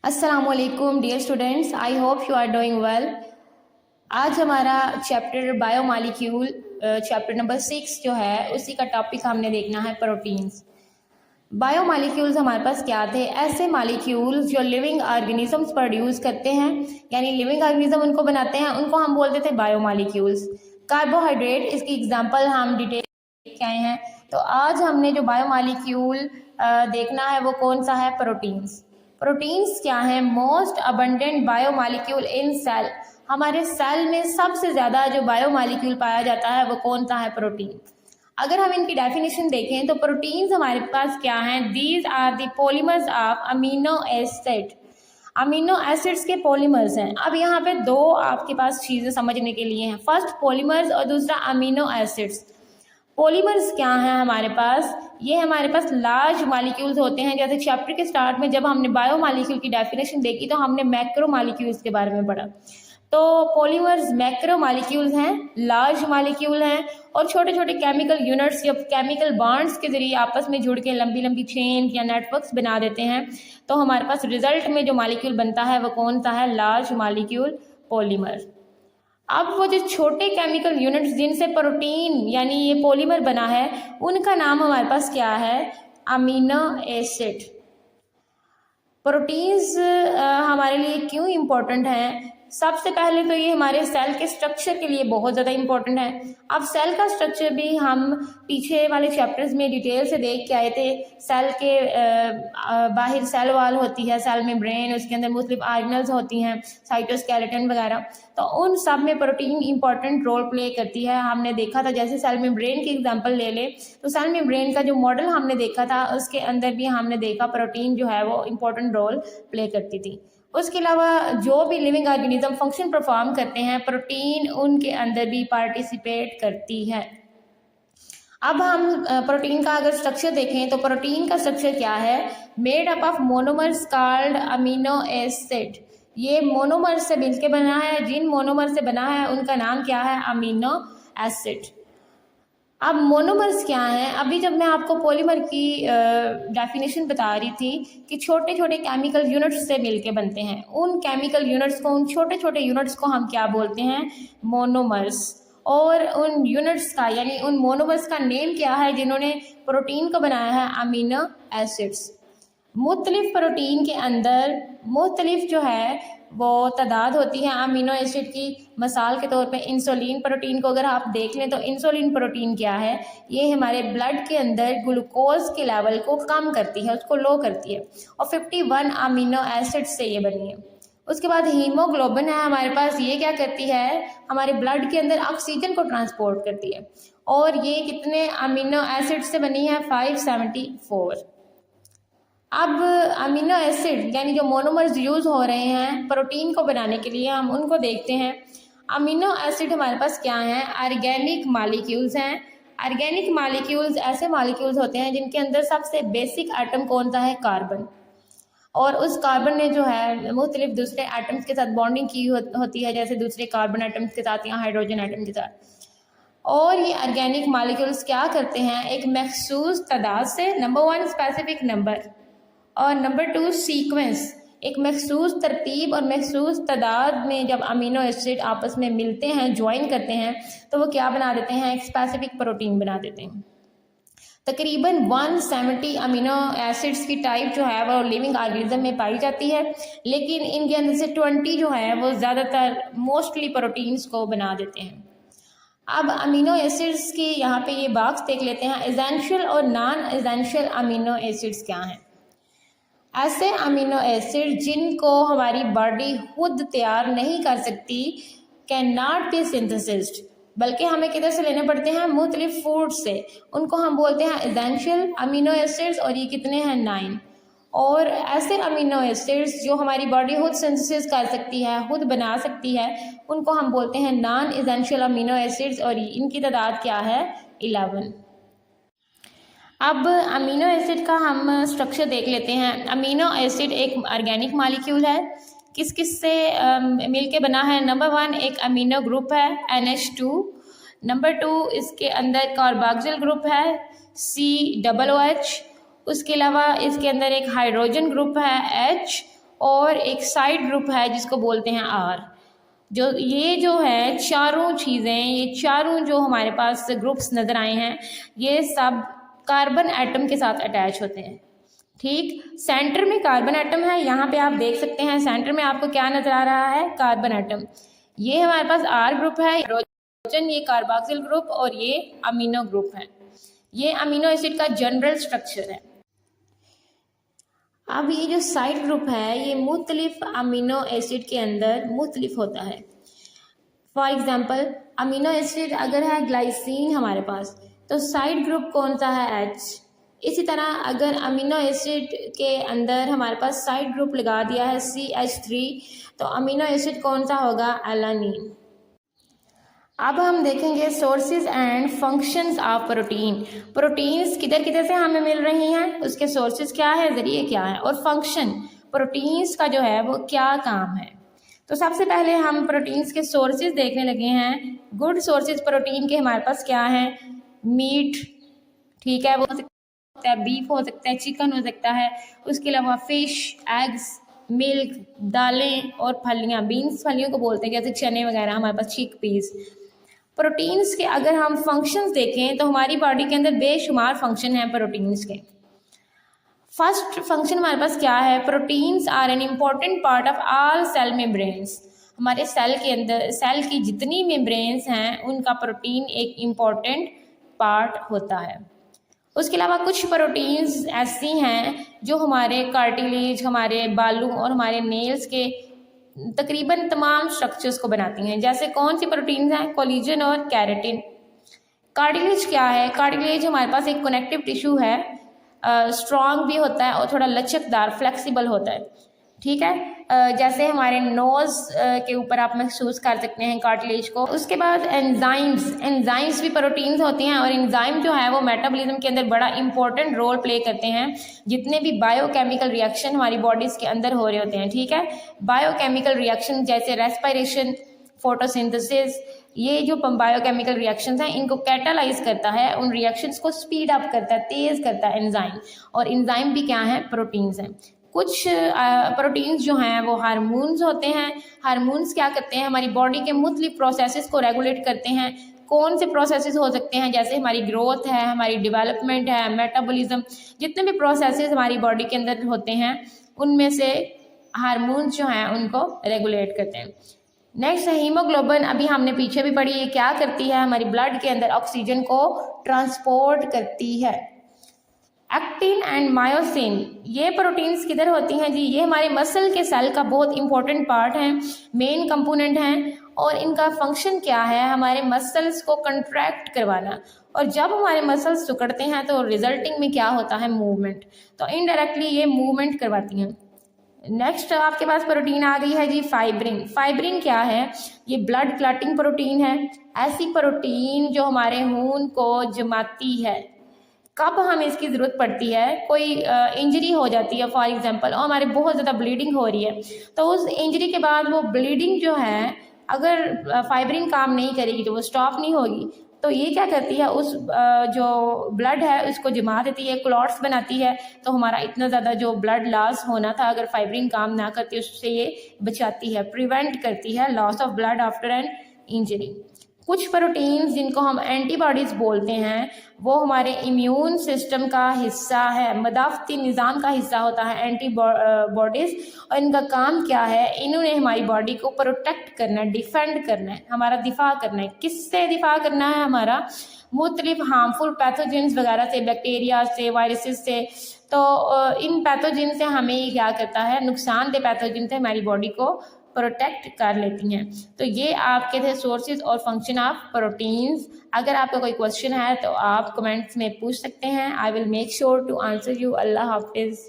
अस्सलामुअलैकुम dear students, I hope you are doing well. आज हमारा चैप्टर बायोमॉलिक्यूल चैप्टर नंबर 6 जो है उसी का टॉपिक हमने देखना है प्रोटीन्स। बायोमॉलिक्यूल्स हमारे पास क्या थे? ऐसे मॉलिक्यूल्स जो लिविंग ऑर्गेनिजम्स प्रोड्यूस करते हैं, यानी लिविंग ऑर्गेनिज्म उनको बनाते हैं, उनको हम बोलते थे बायोमॉलिक्यूल्स। कार्बोहाइड्रेट इसकी एग्जांपल हम डिटेल के आए हैं। तो आज हमने जो बायोमॉलिक्यूल देखना है वो कौन सा है? प्रोटीन्स। प्रोटीन्स क्या है? मोस्ट अबंडेंट बायोमॉलिक्यूल इन सेल। हमारे सेल में सबसे ज़्यादा जो बायोमॉलिक्यूल पाया जाता है वो कौन सा है? प्रोटीन। अगर हम इनकी डेफिनेशन देखें तो प्रोटीन्स हमारे पास क्या हैं? These are the polymers of amino acid. Amino acids के पॉलीमर्स हैं। अब यहाँ पे दो आपके पास चीज़ें समझने के लिए हैं, फर्स्ट पॉलीमर्स और दूसरा अमीनो एसिड्स। पॉलीमर्स क्या हैं हमारे पास? ये हमारे पास लार्ज मॉलिक्यूल्स होते हैं। जैसे चैप्टर के स्टार्ट में जब हमने बायोमॉलिक्यूल की डेफिनेशन देखी तो हमने मैक्रो मॉलिक्यूल्स के बारे में पढ़ा। तो पॉलीमर्स मैक्रो मॉलिक्यूल्स हैं, लार्ज मॉलिक्यूल हैं, और छोटे छोटे केमिकल यूनिट्स या केमिकल बॉन्ड्स के जरिए आपस में जुड़ के लंबी लंबी चेन या नेटवर्क्स बना देते हैं। तो हमारे पास रिजल्ट में जो मॉलिक्यूल बनता है वो कौन सा है? Large molecule polymer. अब वो जो छोटे केमिकल यूनिट्स जिनसे प्रोटीन यानी ये पॉलीमर बना है उनका नाम हमारे पास क्या है? Amino acid. प्रोटीन्स हमारे लिए क्यों इम्पोर्टेंट हैं? सबसे पहले तो ये हमारे सेल के स्ट्रक्चर के लिए बहुत ज़्यादा इम्पोर्टेंट है। अब सेल का स्ट्रक्चर भी हम पीछे वाले चैप्टर्स में डिटेल से देख के आए थे। सेल के बाहर सेल वॉल होती है, सेल में ब्रेन, उसके अंदर मुख्तलिफ ऑर्गेनल्स होती हैं, साइटोस्केलेटन वगैरह। तो उन सब में प्रोटीन इंपॉर्टेंट रोल प्ले करती है। हमने देखा था, जैसे सेल में ब्रेन की एग्जांपल ले ले तो सेल में ब्रेन का जो मॉडल हमने देखा था उसके अंदर भी हमने देखा प्रोटीन जो है वो इम्पोर्टेंट रोल प्ले करती थी। उसके अलावा जो भी लिविंग ऑर्गेनिज्म फंक्शन परफॉर्म करते हैं प्रोटीन उनके अंदर भी पार्टिसिपेट करती है। अब हम प्रोटीन का अगर स्ट्रक्चर देखें तो प्रोटीन का स्ट्रक्चर क्या है? Made up of monomers called amino acid. ये मोनोमर से मिलकर बना है। जिन मोनोमर से बना है उनका नाम क्या है? Amino acid. अब मोनोमर्स क्या हैं? अभी जब मैं आपको पॉलीमर की डेफिनेशन बता रही थी कि छोटे छोटे केमिकल यूनिट्स से मिलके बनते हैं, उन केमिकल यूनिट्स को, उन छोटे छोटे यूनिट्स को हम क्या बोलते हैं? मोनोमर्स। और उन यूनिट्स का यानी उन मोनोमर्स का नेम क्या है जिन्होंने प्रोटीन को बनाया है? Amino acids. मुख्तलिफ प्रोटीन के अंदर मुख्तलिफ जो है वो तादाद होती है अमीनो एसिड की। मिसाल के तौर पे इंसुलिन प्रोटीन को अगर आप देख लें तो इंसुलिन प्रोटीन क्या है? ये हमारे ब्लड के अंदर ग्लूकोज के लेवल को कम करती है, उसको लो करती है, और 51 अमीनो एसिड से ये बनी है। उसके बाद हीमोग्लोबिन है हमारे पास। ये क्या करती है? हमारे ब्लड के अंदर ऑक्सीजन को ट्रांसपोर्ट करती है, और ये कितने अमीनो एसिड से बनी है? 574। अब अमीनो एसिड यानी जो मोनोमर्स यूज़ हो रहे हैं प्रोटीन को बनाने के लिए, हम उनको देखते हैं। अमीनो एसिड हमारे पास क्या हैं? ऑर्गेनिक मॉलिक्यूल्स हैं। ऑर्गेनिक मॉलिक्यूल्स ऐसे मॉलिक्यूल्स होते हैं जिनके अंदर सबसे बेसिक एटम कौन सा है? कार्बन। और उस कार्बन ने जो है मुख्तलिफ दूसरे एटम्स के साथ बॉन्डिंग की होती है, जैसे दूसरे कार्बन एटम्स के साथ या हाइड्रोजन एटम के साथ। और ये ऑर्गेनिक मॉलिक्यूल्स क्या करते हैं? एक मखसूस तादाद से, नंबर 1 स्पेसिफिक नंबर, और नंबर 2 सीक्वेंस, एक मखसूस तरतीब और मखसूस तादाद में जब अमीनो एसिड आपस में मिलते हैं, ज्वाइन करते हैं, तो वो क्या बना देते हैं? एक स्पेसिफिक प्रोटीन बना देते हैं। तकरीबन 170 अमीनो एसिड्स की टाइप जो है वो लिविंग ऑर्गेनिज्म में पाई जाती है, लेकिन इनके अंदर से 20 जो है वो ज़्यादातर मोस्टली प्रोटीन्स को बना देते हैं। अब अमीनो एसिड्स की यहाँ पे ये बॉक्स देख लेते हैं। एसेंशियल और नॉन एसेंशियल अमीनो एसिड्स क्या हैं? ऐसे अमीनो एसिड जिनको हमारी बॉडी खुद तैयार नहीं कर सकती, कैन नॉट बी सिंथेसाइज्ड, बल्कि हमें किधर से लेने पड़ते हैं? मुख्तलिफ फूड से। उनको हम बोलते हैं एसेंशियल अमीनो एसिड्स, और ये कितने हैं? 9। और ऐसे अमीनो एसिड्स जो हमारी बॉडी खुद सिंथेसिस कर सकती है, खुद बना सकती है, उनको हम बोलते हैं नॉन एसेंशियल अमीनो एसिड्स, और इनकी तादाद क्या है? 11। अब अमीनो एसिड का हम स्ट्रक्चर देख लेते हैं। अमीनो एसिड एक ऑर्गेनिक मॉलिक्यूल है। किस किस से मिलके बना है? नंबर 1 एक अमीनो ग्रुप है NH2। नंबर 2 इसके अंदर कार्बोक्सिल ग्रुप है COOH। उसके अलावा इसके अंदर एक हाइड्रोजन ग्रुप है H, और एक साइड ग्रुप है जिसको बोलते हैं आर। जो है चारों चीज़ें, ये चारों जो हमारे पास ग्रुप्स नज़र आए हैं, ये सब कार्बन एटम के साथ अटैच होते हैं। ठीक, सेंटर में कार्बन एटम है, यहाँ पे आप देख सकते हैं सेंटर में आपको क्या नज़र आ रहा है, कार्बन एटम। ये हमारे पास आर ग्रुप है, हाइड्रोजन, ये कार्बोक्सिल ग्रुप और ये अमीनो ग्रुप है। ये अमीनो एसिड का जनरल स्ट्रक्चर है। अब ये जो साइड ग्रुप है ये मुख्तलिफ अमीनो एसिड के अंदर मुख्तलिफ होता है। फॉर एग्जांपल अमीनो एसिड अगर है ग्लाइसिन हमारे पास, तो साइड ग्रुप कौन सा है, H। इसी तरह अगर अमीनो एसिड के अंदर हमारे पास साइड ग्रुप लगा दिया है CH3, तो अमीनो एसिड कौन सा होगा, एलानीन। अब हम देखेंगे sources and functions of protein. Proteins किधर किधर से हमें मिल रही हैं, उसके सोर्सेज क्या है, ज़रिए क्या है, और फंक्शन प्रोटीन्स का जो है वो क्या काम है। तो सबसे पहले हम प्रोटीन्स के सोर्सेज देखने लगे हैं। गुड सोर्सेज प्रोटीन के हमारे पास क्या हैं, मीट, ठीक है, वो हो सकता है बीफ, हो सकता है चिकन, हो सकता है उसके अलावा फिश, एग्स, मिल्क, दालें और फलियाँ, बीन्स फलियों को बोलते हैं, जैसे चने वगैरह, हमारे पास चिक पीस। प्रोटीन्स के अगर हम फंक्शंस देखें तो हमारी बॉडी के अंदर बेशुमार फंक्शन हैं प्रोटीन्स के। फर्स्ट फंक्शन हमारे पास क्या है, proteins are an important part of all cell membranes. हमारे सेल के अंदर सेल की जितनी मेम्ब्रेन्स हैं उनका प्रोटीन एक इम्पॉर्टेंट पार्ट होता है। उसके अलावा कुछ प्रोटीन्स ऐसी हैं जो हमारे कार्टिलेज, हमारे बालों और हमारे नेल्स के तकरीबन तमाम स्ट्रक्चर्स को बनाती हैं। जैसे कौन सी प्रोटीन्स हैं, कोलेजन और केराटिन। कार्टिलेज क्या है, कार्टिलेज हमारे पास एक कनेक्टिव टिश्यू है, स्ट्रॉन्ग भी होता है और थोड़ा लचकदार, फ्लेक्सिबल होता है, ठीक है। जैसे हमारे नोज़ के ऊपर आप महसूस कर सकते हैं कार्टिलेज को। उसके बाद एंजाइम्स भी प्रोटीन्स होती हैं, और एंजाइम जो है वो मेटाबॉलिज्म के अंदर बड़ा इंपॉर्टेंट रोल प्ले करते हैं। जितने भी बायोकेमिकल रिएक्शन हमारी बॉडीज़ के अंदर हो रहे होते हैं, ठीक है, बायोकेमिकल रिएक्शन जैसे रेस्पिरेशन, फोटोसिंथेसिस, ये जो बायोकेमिकल रिएक्शंस हैं इनको कैटालाइज करता है, उन रिएक्शंस को स्पीड अप करता है, तेज़ करता है एंजाइम। और एंजाइम भी क्या है, प्रोटीन्स हैं। कुछ प्रोटीन्स जो हैं वो हार्मोन्स होते हैं। हार्मोन्स क्या करते हैं, हमारी बॉडी के मुख्तलिफ प्रोसेसेस को रेगुलेट करते हैं। कौन से प्रोसेसेस हो सकते हैं, जैसे हमारी ग्रोथ है, हमारी डेवलपमेंट है, मेटाबॉलिज्म, जितने भी प्रोसेसेस हमारी बॉडी के अंदर होते हैं उनमें से हार्मोन्स जो हैं उनको रेगुलेट करते हैं। नेक्स्ट है हीमोग्लोबिन। अभी हमने पीछे भी पढ़ी, ये क्या करती है, हमारी ब्लड के अंदर ऑक्सीजन को ट्रांसपोर्ट करती है। एक्टिन एंड मायोसिन, ये प्रोटीन्स किधर होती हैं जी, ये हमारे मसल के सेल का बहुत इंपॉर्टेंट पार्ट है, मेन कंपोनेंट हैं। और इनका फंक्शन क्या है, हमारे मसल्स को कंट्रैक्ट करवाना। और जब हमारे मसल्स सिकुड़ते हैं तो रिजल्टिंग में क्या होता है, मूवमेंट। तो इनडायरेक्टली ये मूवमेंट करवाती हैं। नेक्स्ट आपके पास प्रोटीन आ गई है जी फाइब्रिन। फाइब्रिन क्या है, ये ब्लड क्लॉटिंग प्रोटीन है, ऐसी प्रोटीन जो हमारे खून को जमाती है। कब हमें इसकी ज़रूरत पड़ती है, कोई इंजरी हो जाती है फॉर एग्जांपल, और हमारे बहुत ज़्यादा ब्लीडिंग हो रही है, तो उस इंजरी के बाद वो ब्लीडिंग जो है अगर फाइब्रिन काम नहीं करेगी तो वो स्टॉप नहीं होगी। तो ये क्या करती है, उस जो ब्लड है उसको जमा देती है, क्लॉट्स बनाती है। तो हमारा इतना ज़्यादा जो ब्लड लॉस होना था, अगर फाइब्रिन काम ना करती उससे ये बचाती है, प्रिवेंट करती है loss of blood after an injury. कुछ प्रोटीन्स जिनको हम एंटीबॉडीज़ बोलते हैं वो हमारे इम्यून सिस्टम का हिस्सा है, मदाफ़ती निज़ाम का हिस्सा होता है एंटीबॉडीज़। और इनका काम क्या है, इन्होंने हमारी बॉडी को प्रोटेक्ट करना है, डिफेंड करना है, हमारा दिफा करना है। किससे दिफा करना है, हमारा मुख्तलिफ हार्मफुल पैथोजेंस वगैरह से, बैक्टीरिया से, वायरसेस से। तो इन पैथोजेन से हमें ये क्या करता है, नुकसानदेह पैथोजेन से हमारी बॉडी को प्रोटेक्ट कर लेती हैं। तो ये आपके थे सोर्सेज और फंक्शन ऑफ प्रोटीन्स। अगर आपका कोई क्वेश्चन है तो आप कमेंट्स में पूछ सकते हैं। I will make sure to answer you. अल्लाह हाफिज़।